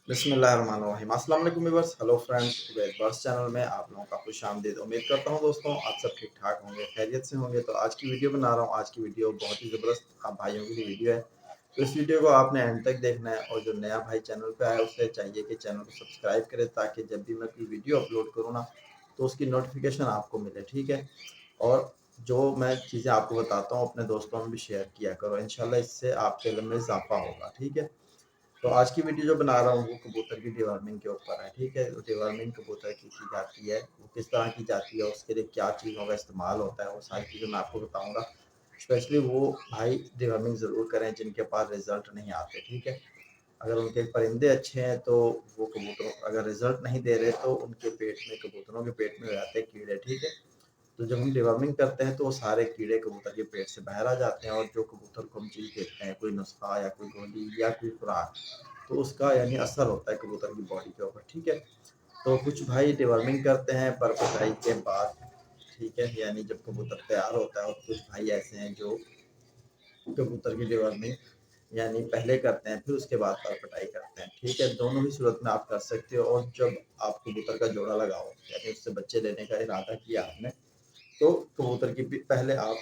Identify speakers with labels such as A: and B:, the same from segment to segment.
A: बिस्मिल्लाहिर्रहमानिर्रहीम। अस्सलाम वालेकुम viewers, hello friends, Ubaid birds channel में आप लोगों का खुशामदीद। उम्मीद करता हूँ दोस्तों आप सब ठीक ठाक होंगे, खैरियत से होंगे। तो आज की वीडियो बना रहा हूँ। आज की वीडियो बहुत ही ज़बरदस्त आप भाइयों की वीडियो है, तो इस वीडियो को आपने एंड तक देखना है। और जो नया भाई चैनल पे आया उसे चाहिए कि चैनल को सब्सक्राइब करे, ताकि जब भी मैं कोई वीडियो अपलोड करूँ ना तो उसकी नोटिफिकेशन आपको मिले, ठीक है। और जो मैं चीज़ें आपको बताता हूँ अपने दोस्तों में भी शेयर किया करो, इंशाल्लाह इससे आपके इल्म में इजाफा होगा, ठीक है। तो आज की वीडियो जो बना रहा हूँ वो कबूतर की डिवर्मिंग के ऊपर है, ठीक है। तो डिवर्मिंग कबूतर की जाती है, वो किस तरह की जाती है, उसके लिए क्या चीज़ों का इस्तेमाल होता है, वो सारी चीज़ें मैं आपको बताऊंगा। स्पेशली वो भाई डिवर्मिंग ज़रूर करें जिनके पास रिजल्ट नहीं आते, ठीक है। अगर उनके परिंदे अच्छे हैं तो वो कबूतरों अगर रिजल्ट नहीं दे रहे तो उनके पेट में, कबूतरों के पेट में हो जाते हैं कीड़े, ठीक है। तो जब हम डिवर्मिंग करते हैं तो वो सारे कीड़े कबूतर के पेट से बाहर आ जाते हैं, और जो कबूतर को हम चीज़ देते हैं, कोई नुस्खा या कोई गोली या कोई खुराक, तो उसका यानी असर होता है कबूतर की बॉडी के ऊपर, ठीक है। तो कुछ भाई डिवर्मिंग करते हैं पर पिटाई के बाद, ठीक है, यानी जब कबूतर तैयार होता है। और कुछ भाई ऐसे हैं जो कबूतर की डिवर्मिंग यानी पहले करते हैं फिर उसके बाद पर पटाई करते हैं, ठीक है। दोनों ही सूरत में आप कर सकते हो। और जब आप कबूतर का जोड़ा लगाओ यानी उससे बच्चे लेने का इरादा किया आपने, तो कबूतर की पहले आप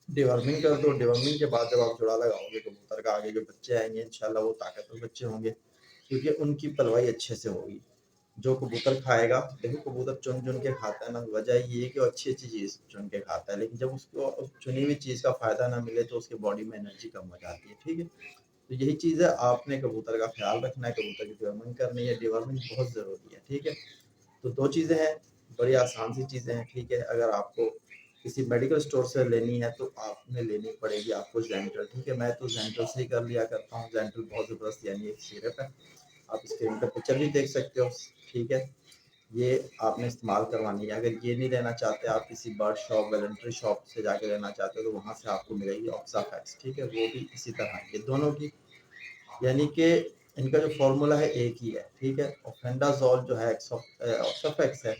A: डिवर्मिंग कर दो। डिवर्मिंग के बाद जब आप जोड़ा लगाओगे कबूतर का, आगे जो बच्चे आएंगे इंशाल्लाह वो ताकतवर बच्चे होंगे, क्योंकि उनकी पलवाई अच्छे से होगी। जो कबूतर खाएगा, देखो कबूतर चुन चुन के खाता है ना, वजह ये है कि वो अच्छी अच्छी चीज चुन के खाता है, लेकिन जब उसको उस चुनी हुई चीज का फायदा ना मिले तो उसके बॉडी में एनर्जी कम हो जाती है, ठीक है। तो यही चीज है, आपने कबूतर का ख्याल रखना है, कबूतर की डिवर्मिंग करनी है। डिवर्मिंग बहुत जरूरी है, ठीक है। तो दो चीजें हैं, बड़ी आसान सी चीजें हैं, ठीक है। अगर आपको किसी मेडिकल स्टोर से लेनी है तो आपने लेनी पड़ेगी आपको जेंटल, ठीक है। मैं तो जेंटल से ही कर लिया करता हूँ। जेंटल बहुत ज़बरदस्त यानी एक सिरप है, आप स्क्रीन पर पिक्चर भी देख सकते हो, ठीक है। ये आपने इस्तेमाल करवानी है। अगर ये नहीं लेना चाहते, आप किसी बर्ड शॉप, वेलेंट्री शॉप से जाके लेना चाहते हो तो वहाँ से आपको मिलेगी ऑक्साफैक्स, ठीक है। वो भी इसी तरह, ये दोनों की यानी कि इनका जो फॉर्मूला है एक ही है, ठीक है। और फेंडाजोल जो है ऑक्साफैक्स है,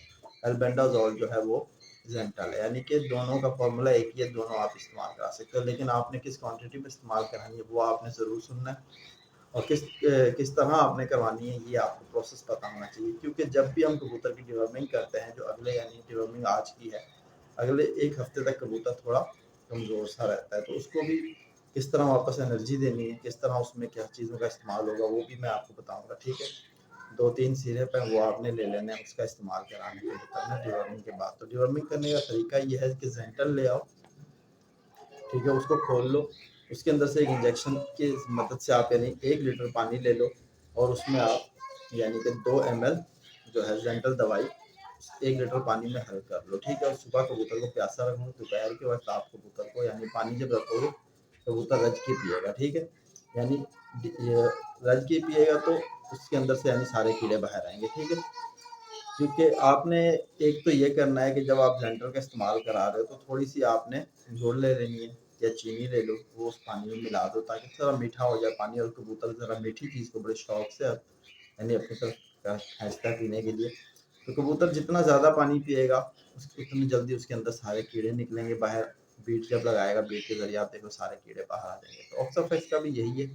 A: एल्बेंडाजोल जो है वो जेंटल है, यानी कि दोनों का फॉर्मूला एक ही है, दोनों आप इस्तेमाल करा सकते हो। लेकिन आपने किस क्वांटिटी में इस्तेमाल करानी है वो आपने ज़रूर सुनना है, और किस तरह आपने करवानी है ये आपको प्रोसेस पता होना चाहिए। क्योंकि जब भी हम कबूतर की डिवर्मिंग करते हैं, जो अगले यानी डिवर्मिंग आज की है, अगले एक हफ्ते तक कबूतर थोड़ा कमज़ोर सा रहता है, तो उसको भी किस तरह वापस एनर्जी देनी है, किस तरह उसमें क्या चीज़ों का इस्तेमाल होगा वो भी मैं आपको बताऊंगा, ठीक है। दो तीन सिरप है वो आपने ले लेने हैं, उसका इस्तेमाल कराने के करना डिवर्मिंग के बाद। तो डिवर्मिंग करने का तरीका ये है कि जेंटल ले आओ, ठीक है, उसको खोल लो, उसके अंदर से एक इंजेक्शन की मदद से आप यानी 1 लीटर पानी ले लो, और उसमें आप यानी कि 2 ml जो है जेंटल दवाई 1 लीटर पानी में हल कर लो, ठीक है। और सुबह कबूतर को प्यासा रखो, दोपहर के वक्त आप कबूतर को यानी पानी जब रखोगे कबूतर रज के पिएगा, ठीक है। यानी ये रज के पिएगा तो उसके अंदर से यानी सारे कीड़े बाहर आएंगे, ठीक है। क्योंकि आपने एक तो ये करना है कि जब आप ब्लेंडर का इस्तेमाल करा रहे हो तो थोड़ी सी आपने गुड़ ले लेनी है या चीनी ले लो, वो उस पानी में मिला दो ताकि थोड़ा मीठा हो जाए पानी, और कबूतर ज़रा मीठी चीज़ को बड़े शौक से यानी अपनी तरफ खींचता है पीने के लिए। तो कबूतर जितना ज़्यादा पानी पिएगा उतनी जल्दी उसके अंदर सारे कीड़े निकलेंगे बाहर। बीट जब लगाएगा, बीट के जरिए आप देखो सारे कीड़े बाहर आ जाएंगे। तो ऑक्साफेक्स का भी यही है,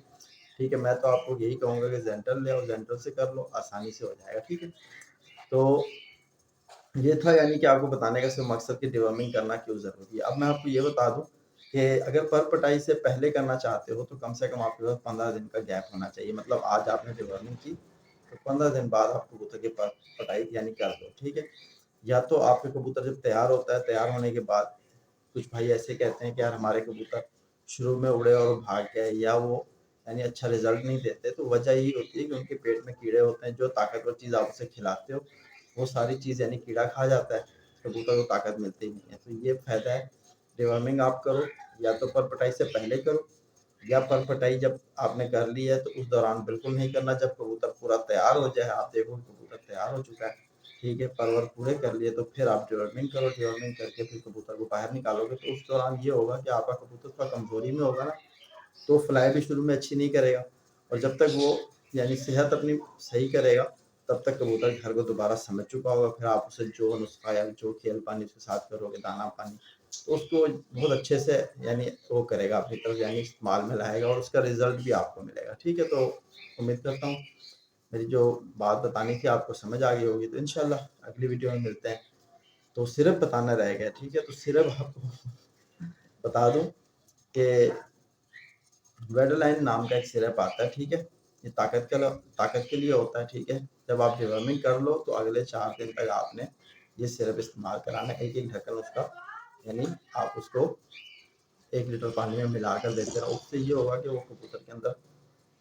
A: ठीक है। मैं तो आपको यही कहूँगा कि जेंटल ले और जेंटल से कर लो, आसानी से हो जाएगा, ठीक है। तो ये था यानी कि आपको बताने का सिर्फ मकसद कि डिवर्मिंग करना क्यों ज़रूरी है। अब मैं आपको ये बता दूं कि अगर पर पटाई से पहले करना चाहते हो तो कम से कम आपके पास 15 दिन का गैप होना चाहिए। मतलब आज आपने डिवर्मिंग की तो 15 दिन बाद आप कबूतर की पटाई यानी कर दो, ठीक है। या तो आपके कबूतर जब तैयार होता है, तैयार होने के बाद कुछ भाई ऐसे कहते हैं कि यार हमारे कबूतर शुरू में उड़े और भाग गए, या वो यानी अच्छा रिजल्ट नहीं देते, तो वजह यही होती है कि उनके पेट में कीड़े होते हैं। जो ताकतवर चीज़ आप उसे खिलाते हो वो सारी चीज़ यानी कीड़ा खा जाता है, कबूतर को ताकत मिलती नहीं है। तो ये फायदा है, डिवर्मिंग आप करो या तो पर पटाई से पहले करो, या पर पटाई जब आपने कर ली है तो उस दौरान बिल्कुल नहीं करना। जब कबूतर पूरा तैयार हो जाए, आप देखो कबूतर तैयार हो चुका है, ठीक है, परवर पूरे कर लिए, तो फिर आप डिवर्मिंग करो। डिवर्मिंग करके फिर कबूतर को बाहर निकालोगे तो उस दौरान ये होगा कि आपका कबूतर थोड़ा कमजोरी में होगा ना, तो फ्लाई भी शुरू में अच्छी नहीं करेगा। और जब तक वो यानी सेहत अपनी सही करेगा तब तक कबूतर घर को दोबारा समझ चुका होगा। फिर आप उसे जो नुस्खा या जो खेल पानी उसके साथ करोगे, दाना पानी, तो उसको बहुत अच्छे से यानी वो करेगा, अपनी तरफ यानी इस्तेमाल में लाएगा, और उसका रिजल्ट भी आपको मिलेगा, ठीक है। तो उम्मीद करता हूँ मेरी जो बात बतानी थी आपको समझ आ गई होगी। तो इंशाल्लाह अगली वीडियो में मिलते हैं। तो सिर्फ बताना रह गया, ठीक है। तो सिर्फ आपको बता दूं कि वेडोलाइन नाम का एक सिरप आता है, ठीक है। ये ताकत के लिए होता है, ठीक है। जब आप डिवर्मिंग कर लो तो अगले 4 दिन तक आपने ये सिरप इस्तेमाल कराना है, एक एक ढक्कन उसका, यानी आप उसको 1 लीटर पानी में मिलाकर देते रहो। उससे ये होगा कि वो कबूतर के अंदर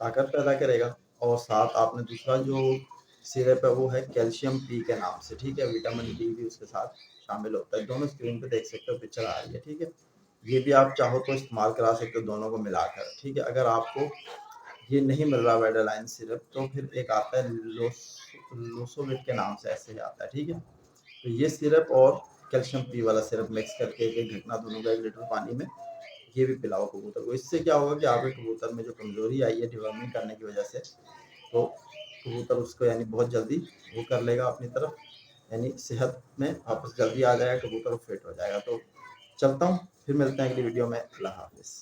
A: ताकत पैदा करेगा। और साथ आपने दूसरा जो सिरप है वो है कैल्शियम पी के नाम से, ठीक है। विटामिन डी भी उसके साथ शामिल होता है। दोनों स्क्रीन पे देख सकते हो, पिक्चर आ रही है, ठीक है। ये भी आप चाहो तो इस्तेमाल करा सकते हो दोनों को मिलाकर, ठीक है। अगर आपको ये नहीं मिल रहा वेडालाइन सिरप, तो फिर एक आता है लोसोविट के नाम से, ऐसे ही आता है, ठीक है। तो ये सिरप और कैल्शियम पी वाला सिरप मिक्स करके एक एक घटना दोनों का 1 लीटर पानी में ये भी पिलाओ कबूतर को। इससे क्या होगा कि आपके कबूतर में जो कमजोरी आई है डिवर्मिंग करने की वजह से, तो कबूतर उसको यानी बहुत जल्दी वो कर लेगा अपनी तरफ, यानी सेहत में वापस जल्दी आ जाएगा कबूतर, फिट हो जाएगा। तो चलता हूँ, फिर मिलते हैं अगली वीडियो में। अल्लाह हाफिज़।